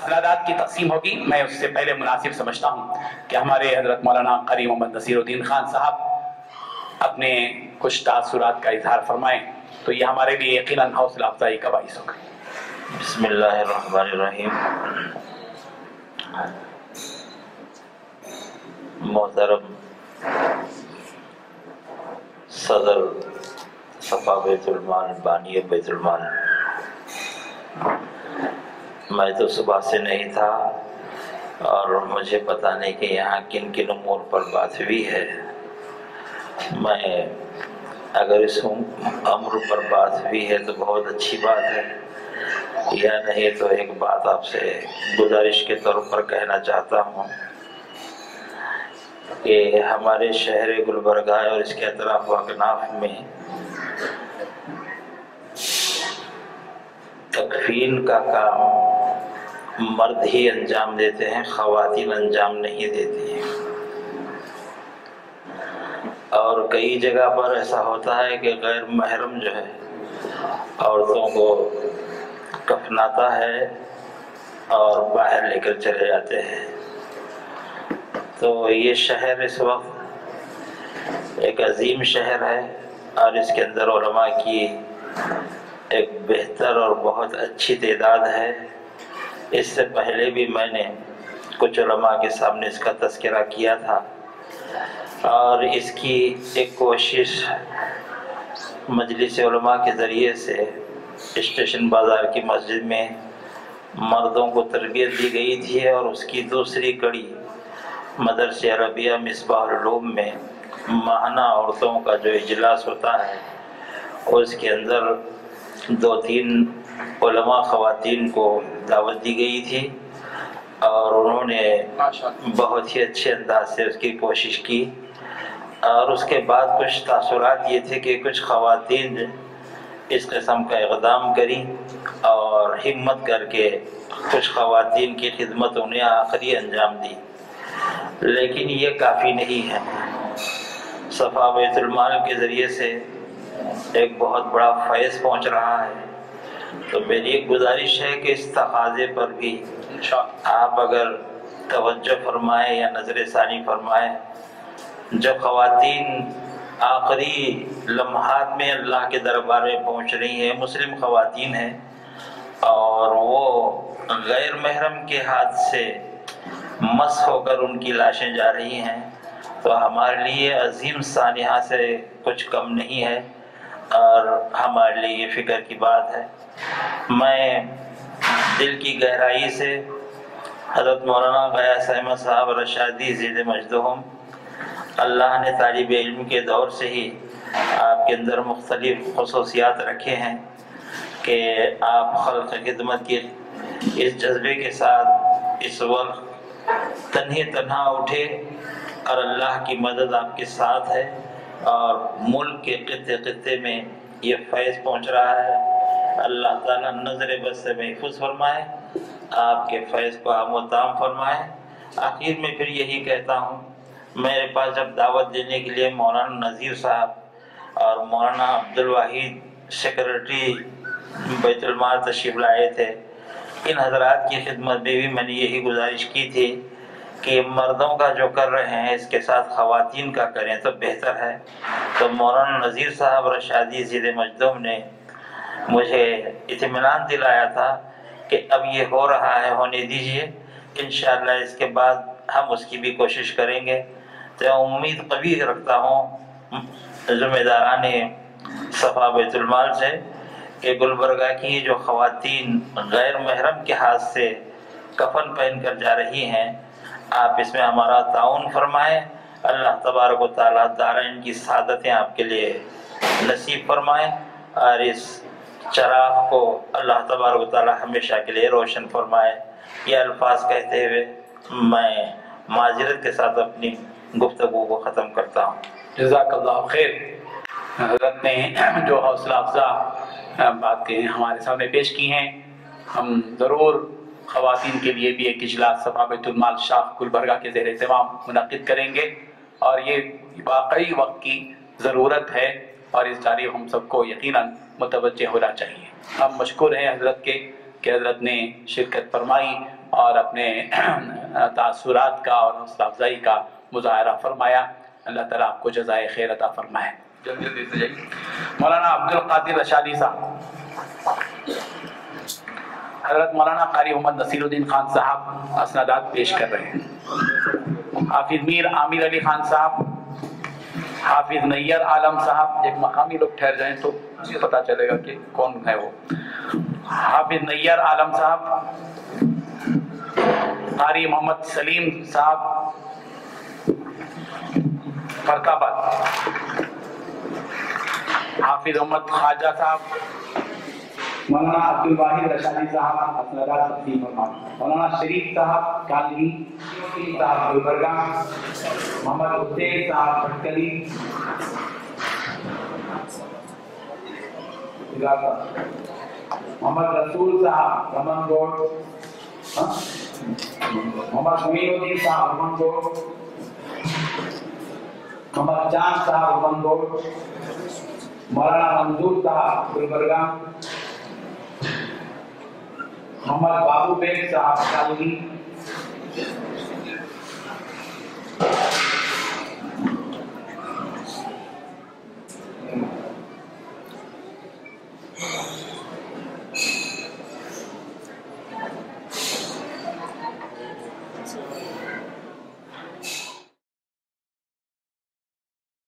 افرادات کی تقسیم ہوگی، میں اس سے پہلے مناسب سمجھتا ہوں کہ ہمارے حضرت مولانا قاری محمد نصیر الدین خان صاحب اپنے کچھ تاثرات کا اظہار فرمائیں تو یہ ہمارے لیے یقیناً حوصلہ افزائی کا باعث ہوگا۔ بسم اللہ الرحمن الرحیم۔ محترم صدر صفا بیت المال، بانی بیت المال، میں تو صبح سے نہیں تھا اور مجھے پتہ نہیں کہ یہاں کن کن امور پر بات ہوئی ہے۔ میں اگر اس امر پر بات ہوئی ہے تو بہت اچھی بات ہے، یا نہیں تو ایک بات آپ سے گزارش کے طور پر کہنا چاہتا ہوں کہ ہمارے شہر گلبرگہ اور اس کے اطراف و اکناف میں تکفین کا کام مرد ہی انجام دیتے ہیں، خواتین انجام نہیں دیتی ہیں۔ اور کئی جگہ پر ایسا ہوتا ہے کہ غیر محرم جو ہے عورتوں کو کفناتا ہے اور باہر لے کر چلے جاتے ہیں۔ تو یہ شہر اس وقت ایک عظیم شہر ہے اور اس کے اندر علماء کی ایک بہتر اور بہت اچھی تعداد ہے۔ اس سے پہلے بھی میں نے کچھ علماء کے سامنے اس کا تذکرہ کیا تھا، اور اس کی ایک کوشش مجلس علماء کے ذریعے سے اسٹیشن بازار کی مسجد میں مردوں کو تربیت دی گئی تھی، اور اس کی دوسری کڑی مدرسہ عربیہ مصباح العلوم میں ماہانہ عورتوں کا جو اجلاس ہوتا ہے اس کے اندر 2-3 علماء خواتین کو دعوت دی گئی تھی، اور انہوں نے بہت ہی اچھے انداز سے اس کی کوشش کی۔ اور اس کے بعد کچھ تاثرات یہ تھے کہ کچھ خواتین اس قسم کا اقدام کریں اور ہمت کر کے کچھ خواتین کی خدمت انہیں آخری انجام دی، لیکن یہ کافی نہیں ہے۔ صفا بیت المال کے ذریعے سے ایک بہت بڑا فیض پہنچ رہا ہے، تو میری ایک گزارش ہے کہ اس تقاضے پر بھی آپ اگر توجہ فرمائیں یا نظر ثانی فرمائیں، جو خواتین آخری لمحات میں اللہ کے دربار میں پہنچ رہی ہیں، مسلم خواتین ہیں، اور وہ غیر محرم کے ہاتھ سے مس ہو کر ان کی لاشیں جا رہی ہیں، تو ہمارے لیے عظیم سانحہ سے کچھ کم نہیں ہے، اور ہمارے لیے یہ فکر کی بات ہے۔ میں دل کی گہرائی سے حضرت مولانا غیاث احمد صاحب رشادی زید مجدہم، اللہ نے طالب علم کے دور سے ہی آپ کے اندر مختلف خصوصیات رکھے ہیں کہ آپ خلق خدمت کے اس جذبے کے ساتھ اس وقت تنہا اٹھے، اور اللہ کی مدد آپ کے ساتھ ہے، اور ملک کے خطے خطے میں یہ فیض پہنچ رہا ہے۔ اللہ تعالیٰ نظر بد سے محفوظ فرمائے، آپ کے فیض کو عام و تام فرمائے۔ آخر میں پھر یہی کہتا ہوں، میرے پاس جب دعوت دینے کے لیے مولانا نذیر صاحب اور مولانا عبدالواحد سیکرٹری بیت المال تشریف لائے تھے، ان حضرات کی خدمت میں بھی میں نے یہی گزارش کی تھی کہ مردوں کا جو کر رہے ہیں اس کے ساتھ خواتین کا کریں تو بہتر ہے۔ تو مولانا نذیر صاحب رشادی زید مجدہم نے مجھے اطمینان دلایا تھا کہ اب یہ ہو رہا ہے، ہونے دیجئے، انشاءاللہ اس کے بعد ہم اس کی بھی کوشش کریں گے۔ تو امید قوی رکھتا ہوں ذمہ داران صفا بیت المال سے کہ گلبرگہ کی جو خواتین غیر محرم کے ہاتھ سے کفن پہن کر جا رہی ہیں، آپ اس میں ہمارا تعاون فرمائیں۔ اللہ تبارک و تعالیٰ دارین کی سعادتیں آپ کے لیے نصیب فرمائیں، اور اس چراغ کو اللہ تبارک و تعالیٰ ہمیشہ کے لیے روشن فرمائے۔ یہ الفاظ کہتے ہوئے میں معذرت کے ساتھ اپنی گفتگو کو ختم کرتا ہوں۔ جزاک اللہ خیر۔ حضرت نے جو حوصلہ افزا باتیں ہمارے سامنے پیش کی ہیں، ہم ضرور خواتین کے لیے بھی ایک اجلاس صفا بیت المال شاخ گلبرگہ کے زیر اہتمام منعقد کریں گے، اور یہ واقعی وقت کی ضرورت ہے، اور اس جانب ہم سب کو یقیناً متوجہ ہونا چاہیے۔ ہم مشکور ہیں حضرت کے کہ حضرت نے شرکت فرمائی اور اپنے تاثرات کا اور حوصلہ افزائی کا مظاہرہ فرمایا. اللہ تعالیٰ آپ کو جزائے خیر عطا فرمائے. جلدی جلدی سے جائیے. مولانا عبد القادر رشادی صاحب. حضرت مولانا قاری محمد نصیر الدین خان صاحب اسنادات پیش کر رہے ہیں. حافظ میر عامر علی خان صاحب، حافظ نیر عالم صاحب. ایک مقامی لوگ ٹھہر جائیں تو پتہ چلے گا کہ کون ہے وہ. حافظ نیر عالم صاحب، قاری محمد سلیم صاحب فرق آباد، حافظ محمد خواجہ صاحب، مولانا عبد الواحد رشادی صاحب اسنادات تقسیم فرمائیں. مولانا شریف صاحب کالوی صاحب گلبرگہ، محمد حسین صاحب بھٹکلی، محمد رسول صاحب رمن گوڑ، محمد امین الدین صاحب رمن گوڑ، محمد چاند صاحب رمن گوڑ، مولانا منظور صاحب گلبرگہ، محمد بابو بیگ صاحب کالوی،